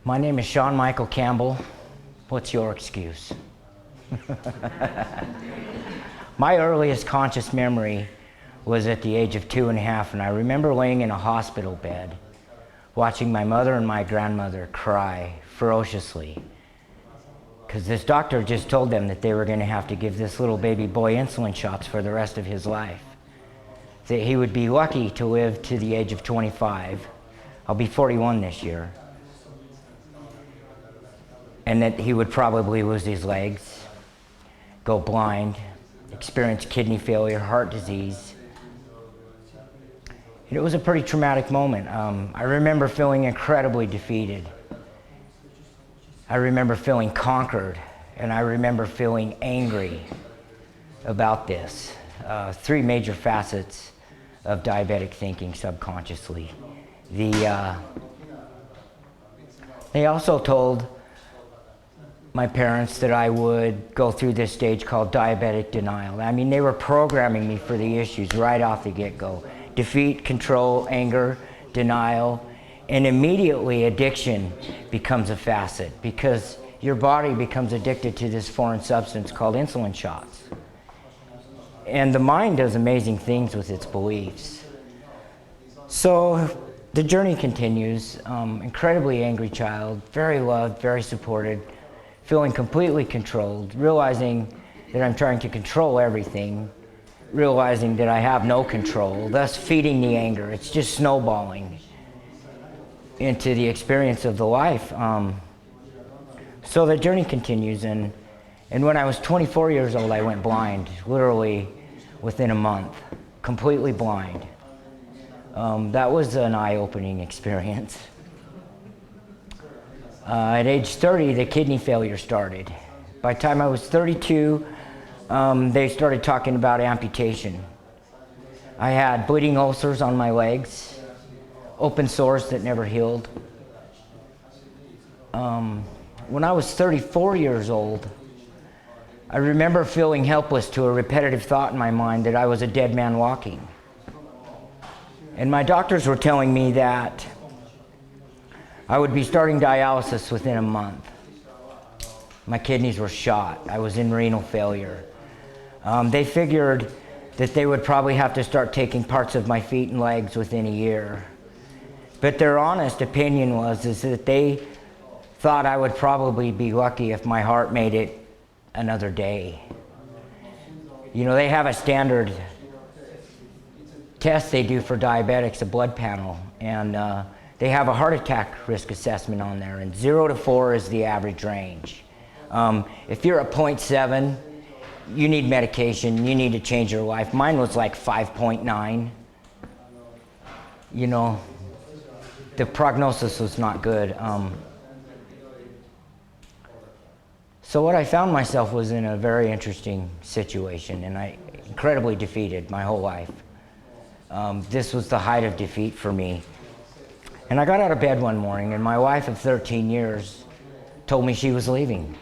My name is Sean Michael Campbell. What's your excuse? My earliest conscious memory was at the age of 2.5, and I remember laying in a hospital bed, watching my mother and my grandmother cry ferociously, because this doctor just told them that they were going to have to give this little baby boy insulin shots for the rest of his life. That he would be lucky to live to the age of 25. I'll be 41 this year. And that he would probably lose his legs, go blind, experience kidney failure, heart disease. And it was a pretty traumatic moment. I remember feeling incredibly defeated. I remember feeling conquered, and I remember feeling angry about this. Three major facets of diabetic thinking subconsciously. They also told my parents that I would go through this stage called diabetic denial. I mean, they were programming me for the issues right off the get-go. Defeat, control, anger, denial, and immediately addiction becomes a facet because your body becomes addicted to this foreign substance called insulin shots. And the mind does amazing things with its beliefs. So the journey continues. Incredibly angry child, very loved, very supported, feeling completely controlled, realizing that I'm trying to control everything, realizing that I have no control, thus feeding the anger. It's just snowballing into the experience of the life. So the journey continues, and when I was 24 years old, I went blind, literally within a month, completely blind. That was an eye-opening experience. At age 30, the kidney failure started. By the time I was 32, they started talking about amputation. I had bleeding ulcers on my legs, open sores that never healed. When I was 34 years old, I remember feeling helpless to a repetitive thought in my mind that I was a dead man walking. And my doctors were telling me that I would be starting dialysis within a month. My kidneys were shot. I was in renal failure. They figured that they would probably have to start taking parts of my feet and legs within a year. But their honest opinion was that they thought I would probably be lucky if my heart made it another day. You know, they have a standard test they do for diabetics, a blood panel, and they have a heart attack risk assessment on there, and 0 to 4 is the average range. If you're at 0.7, you need medication, you need to change your life. Mine was like 5.9. You know, the prognosis was not good. So what I found myself was in a very interesting situation, and I incredibly defeated my whole life. This was the height of defeat for me. And I got out of bed one morning, and my wife of 13 years told me she was leaving.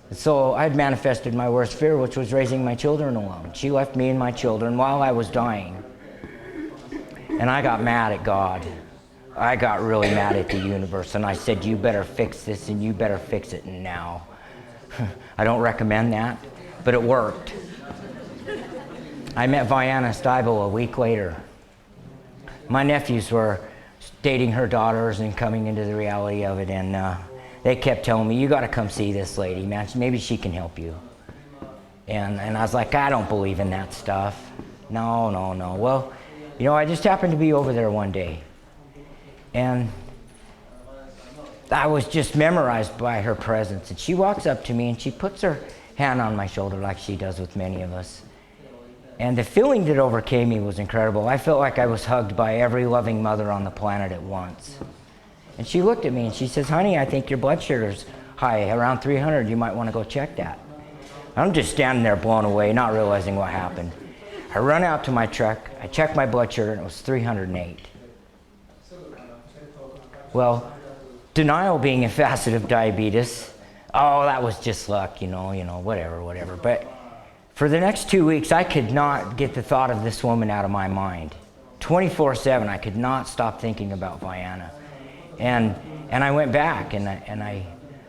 And so I had manifested my worst fear, which was raising my children alone. She left me and my children while I was dying. And I got mad at God. I got really mad at the universe, and I said, you better fix this, and you better fix it now. I don't recommend that, but it worked. I met Vianna a week later. My nephews were dating her daughters and coming into the reality of it, and they kept telling me, you got to come see this lady, man. Maybe she can help you. And I was like, I don't believe in that stuff. No. Well, you know, I just happened to be over there one day, and I was just memorized by her presence. And she walks up to me and she puts her hand on my shoulder like she does with many of us. And the feeling that overcame me was incredible. I felt like I was hugged by every loving mother on the planet at once. And she looked at me and she says, honey, I think your blood sugar's high, around 300. You might want to go check that. I'm just standing there blown away, not realizing what happened. I run out to my truck, I check my blood sugar, and it was 308. Well, denial being a facet of diabetes, oh, that was just luck, you know, whatever. But for the next 2 weeks, I could not get the thought of this woman out of my mind. 24/7, I could not stop thinking about Vianna. And I went back and I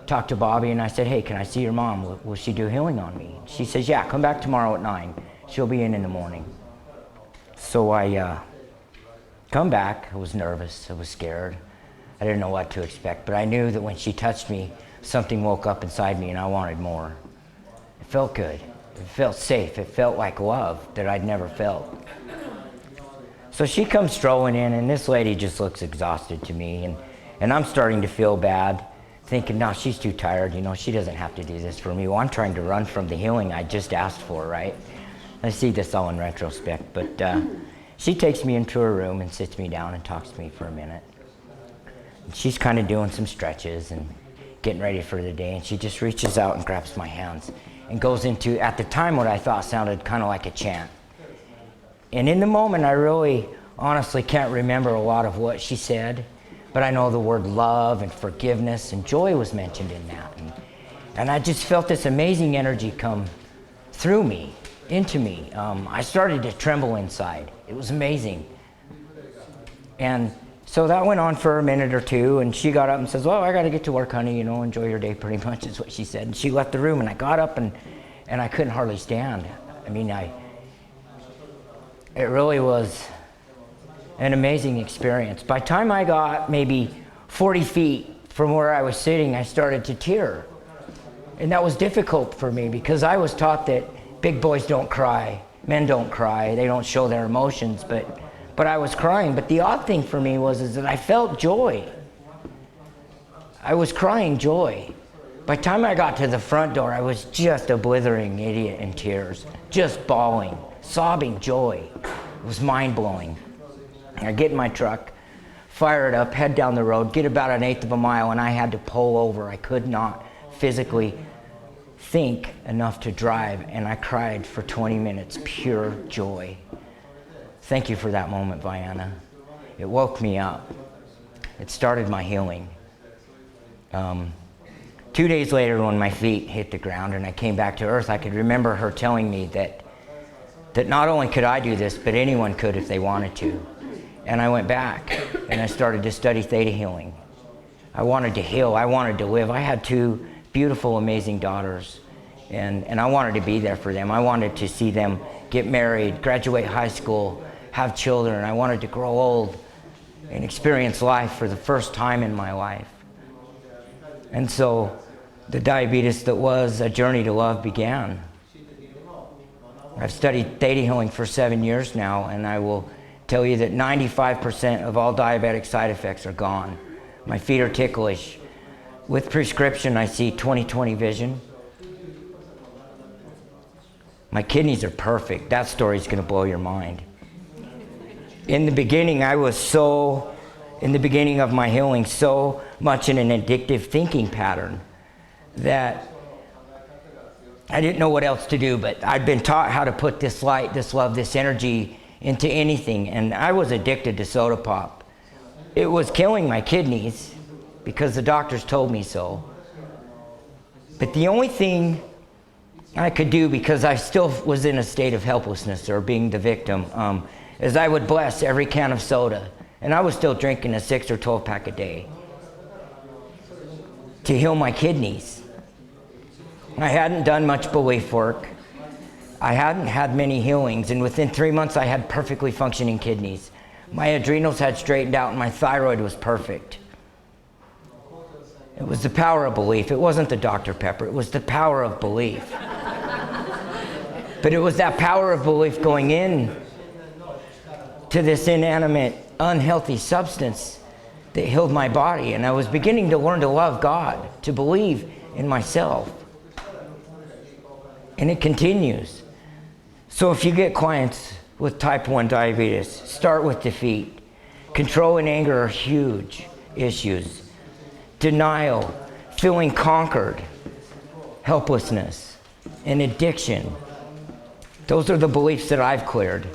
talked to Bobby and I said, hey, can I see your mom? Will she do healing on me? She says, yeah, come back tomorrow at 9. She'll be in the morning. So I come back. I was nervous. I was scared. I didn't know what to expect, but I knew that when she touched me, something woke up inside me and I wanted more. It felt good. It felt safe. It felt like love that I'd never felt. So she comes strolling in, and this lady just looks exhausted to me, and I'm starting to feel bad, thinking, no, she's too tired. You know, she doesn't have to do this for me. Well, I'm trying to run from the healing I just asked for, right? I see this all in retrospect, but she takes me into her room and sits me down and talks to me for a minute. And she's kind of doing some stretches and getting ready for the day, and she just reaches out and grabs my hands and goes into, at the time, what I thought sounded kind of like a chant. And in the moment, I really honestly can't remember a lot of what she said, but I know the word love and forgiveness and joy was mentioned in that. And I just felt this amazing energy come through me, into me. I started to tremble inside. It was amazing. And so that went on for a minute or two, and she got up and says, well, I got to get to work, honey, you know, enjoy your day, pretty much is what she said. And she left the room, and I got up, and I couldn't hardly stand. I mean, it really was an amazing experience. By the time I got maybe 40 feet from where I was sitting, I started to tear. And that was difficult for me because I was taught that big boys don't cry, men don't cry, they don't show their emotions, but I was crying. But the odd thing for me is that I felt joy. I was crying joy. By the time I got to the front door, I was just a blithering idiot in tears, just bawling, sobbing joy. It was mind-blowing. I get in my truck, fire it up, head down the road, get about 1/8 of a mile, and I had to pull over. I could not physically think enough to drive, and I cried for 20 minutes, pure joy. Thank you for that moment, Vianna. It woke me up. It started my healing. 2 days later, when my feet hit the ground and I came back to earth, I could remember her telling me that not only could I do this, but anyone could if they wanted to. And I went back and I started to study ThetaHealing. I wanted to heal. I wanted to live. I had 2 beautiful, amazing daughters, and I wanted to be there for them. I wanted to see them get married, graduate high school, have children. I wanted to grow old and experience life for the first time in my life. And so the diabetes that was a journey to love began. I've studied ThetaHealing for 7 years now, and I will tell you that 95% of all diabetic side effects are gone. My feet are ticklish. With prescription, I see 20/20 vision. My kidneys are perfect. That story's going to blow your mind. In the beginning, in the beginning of my healing, so much in an addictive thinking pattern that I didn't know what else to do, but I'd been taught how to put this light, this love, this energy into anything, and I was addicted to soda pop. It was killing my kidneys because the doctors told me so. But the only thing I could do, because I still was in a state of helplessness or being the victim, is I would bless every can of soda, and I was still drinking a 6 or 12 pack a day to heal my kidneys. I hadn't done much belief work. I hadn't had many healings, and within 3 months I had perfectly functioning kidneys. My adrenals had straightened out and my thyroid was perfect. It was the power of belief. It wasn't the Dr. Pepper, it was the power of belief. But it was that power of belief going in to this inanimate, unhealthy substance that healed my body, and I was beginning to learn to love God, to believe in myself. And it continues. So if you get clients with type 1 diabetes, start with defeat. Control and anger are huge issues. Denial, feeling conquered, helplessness, and addiction. Those are the beliefs that I've cleared.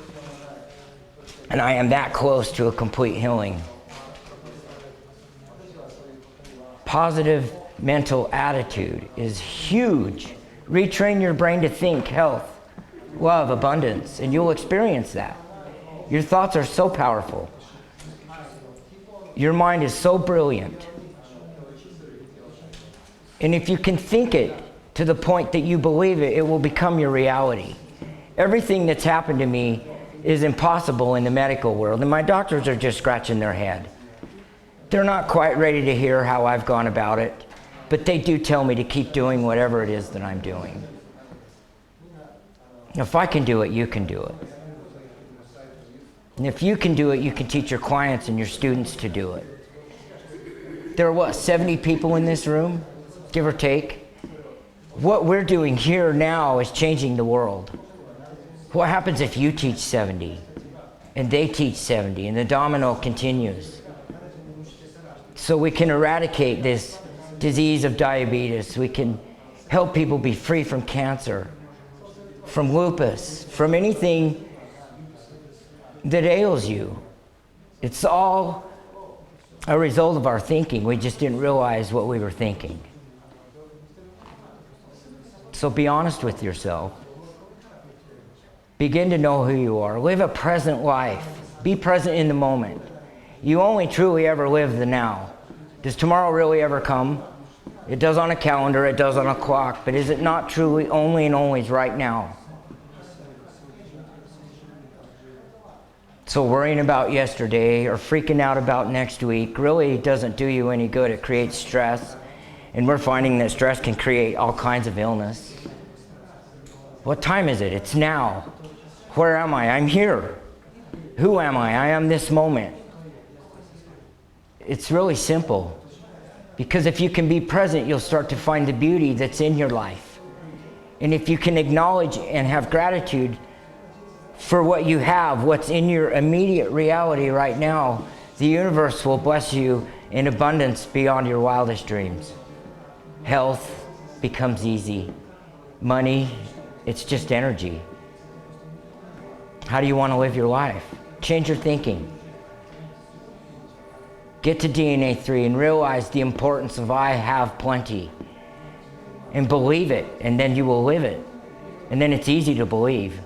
And I am that close to a complete healing. Positive mental attitude is huge. Retrain your brain to think health, love, abundance, and you'll experience that. Your thoughts are so powerful. Your mind is so brilliant. And if you can think it to the point that you believe it, it will become your reality. Everything that's happened to me is impossible in the medical world, and my doctors are just scratching their head. They're not quite ready to hear how I've gone about it, but they do tell me to keep doing whatever it is that I'm doing. If I can do it, you can do it. And if you can do it, you can teach your clients and your students to do it. There are, 70 people in this room, give or take? What we're doing here now is changing the world. What happens if you teach 70, and they teach 70, and the domino continues? So we can eradicate this disease of diabetes. We can help people be free from cancer, from lupus, from anything that ails you. It's all a result of our thinking. We just didn't realize what we were thinking. So be honest with yourself. Begin to know who you are. Live a present life. Be present in the moment. You only truly ever live the now. Does tomorrow really ever come? It does on a calendar, it does on a clock, but is it not truly only and always right now? So worrying about yesterday or freaking out about next week really doesn't do you any good. It creates stress, and we're finding that stress can create all kinds of illness. What time is it? It's now. Where am I? I'm here. Who am I? I am this moment. It's really simple. Because if you can be present, you'll start to find the beauty that's in your life. And if you can acknowledge and have gratitude for what you have, what's in your immediate reality right now, the universe will bless you in abundance beyond your wildest dreams. Health becomes easy. Money, it's just energy. How do you want to live your life? Change your thinking. Get to DNA 3 and realize the importance of I have plenty. And believe it, and then you will live it. And then it's easy to believe.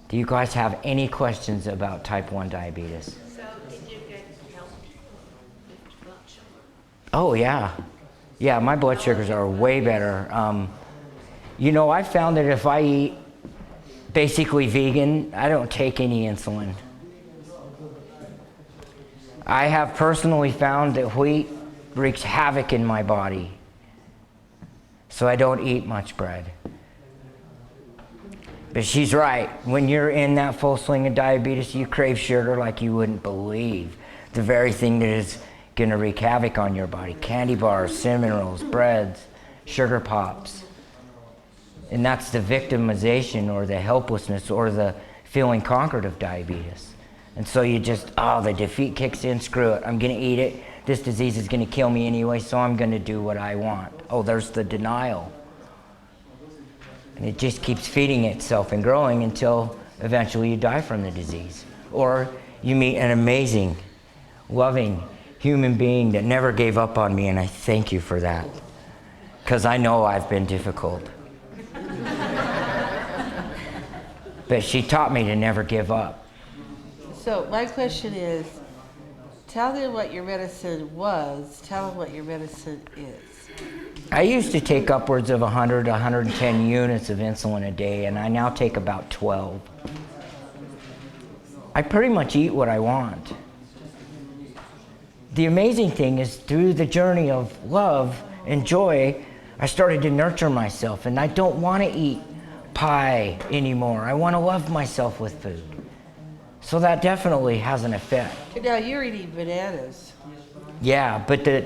Do you guys have any questions about type 1 diabetes? So did you get help with blood sugar? Oh, yeah. Yeah, my blood sugars are way better. I found that if I eat basically vegan, I don't take any insulin. I have personally found that wheat wreaks havoc in my body, so I don't eat much bread. But she's right. When you're in that full swing of diabetes, you crave sugar like you wouldn't believe. The very thing that is going to wreak havoc on your body. Candy bars, cinnamon rolls, breads, sugar pops. And that's the victimization or the helplessness or the feeling conquered of diabetes. And so you just, the defeat kicks in, screw it, I'm going to eat it. This disease is going to kill me anyway, so I'm going to do what I want. Oh, there's the denial. And it just keeps feeding itself and growing until eventually you die from the disease. Or you meet an amazing, loving human being that never gave up on me, and I thank you for that. Because I know I've been difficult. But she taught me to never give up. So my question is, tell them what your medicine was, tell them what your medicine is. I used to take upwards of 100 to 110 units of insulin a day, and I now take about 12. I pretty much eat what I want. The amazing thing is, through the journey of love and joy, I started to nurture myself, and I don't want to eat pie anymore. I want to love myself with food. So that definitely has an effect. Now you're eating bananas. Yeah, but the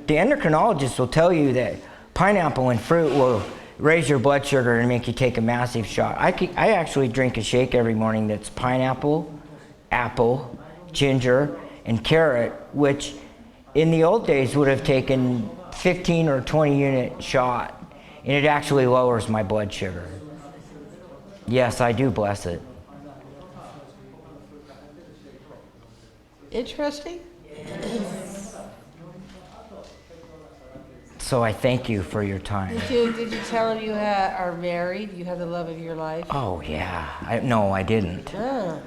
endocrinologist will tell you that pineapple and fruit will raise your blood sugar and make you take a massive shot. I actually drink a shake every morning that's pineapple, apple, ginger, and carrot, which in the old days would have taken 15 or 20 unit shot, and it actually lowers my blood sugar. Yes, I do bless it. Interesting. So I thank you for your time. Did you tell them you are married? You have the love of your life? Oh, yeah. No, I didn't. Ah.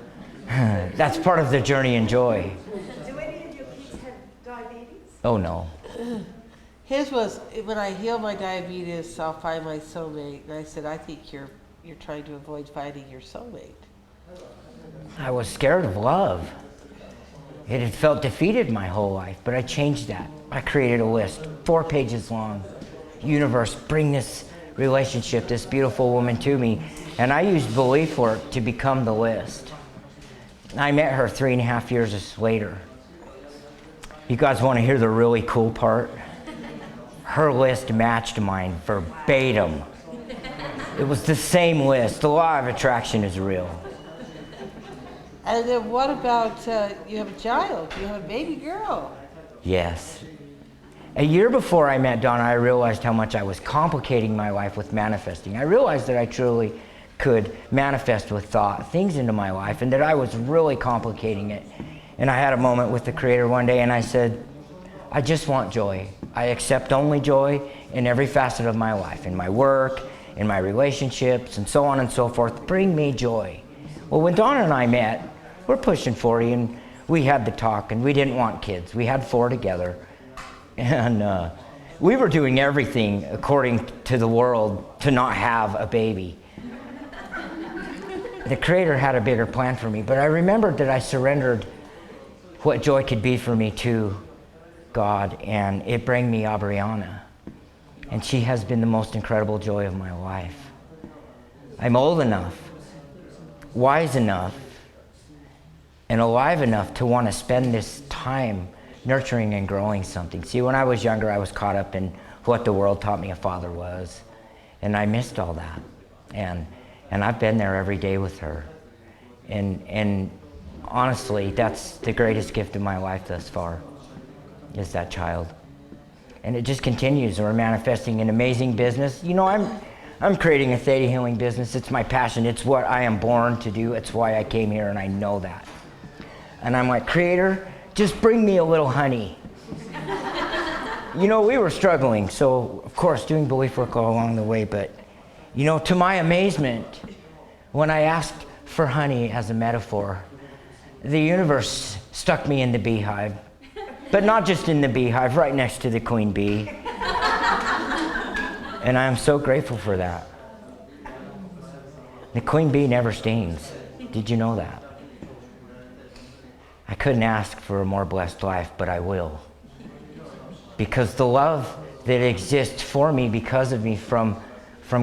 That's part of the journey and joy. Do any of your kids have diabetes? Oh no. His was, when I heal my diabetes, I'll find my soulmate. And I said, I think you're trying to avoid finding your soulmate. I was scared of love. It had felt defeated my whole life, but I changed that. I created a list, 4 pages long. Universe, bring this relationship, this beautiful woman to me. And I used belief work to become the list. I met her 3.5 years later. You guys want to hear the really cool part? Her list matched mine verbatim. It was the same list. The law of attraction is real. And then what about, you have a child, you have a baby girl. Yes. A year before I met Donna, I realized how much I was complicating my life with manifesting. I realized that I truly could manifest with thought things into my life, and that I was really complicating it. And I had a moment with the Creator one day, and I said, I just want joy. I accept only joy in every facet of my life, in my work, in my relationships, and so on and so forth. Bring me joy. Well, when Donna and I met, we're pushing 40, and we had the talk, and we didn't want kids. We had 4 together. And we were doing everything according to the world to not have a baby. The Creator had a bigger plan for me, but I remembered that I surrendered what joy could be for me to God, and it brought me Vianna. And she has been the most incredible joy of my life. I'm old enough, wise enough, and alive enough to want to spend this time nurturing and growing something. See, when I was younger, I was caught up in what the world taught me a father was, and I missed all that. And I've been there every day with her. And honestly, that's the greatest gift of my life thus far, is that child. And it just continues. We're manifesting an amazing business. You know, I'm creating a ThetaHealing business. It's my passion. It's what I am born to do. It's why I came here, and I know that. And I'm like, Creator, just bring me a little honey. You know, we were struggling, so of course doing belief work all along the way, but you know, to my amazement, when I asked for honey as a metaphor, the universe stuck me in the beehive. But not just in the beehive, right next to the queen bee. And I am so grateful for that. The queen bee never stings. Did you know that? I couldn't ask for a more blessed life, but I will. Because the love that exists for me, because of me, from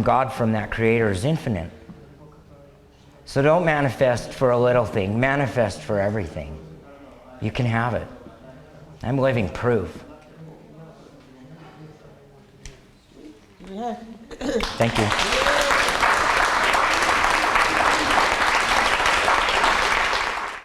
God, from that Creator, is infinite. So don't manifest for a little thing. Manifest for everything. You can have it. I'm living proof. Yeah. Thank you.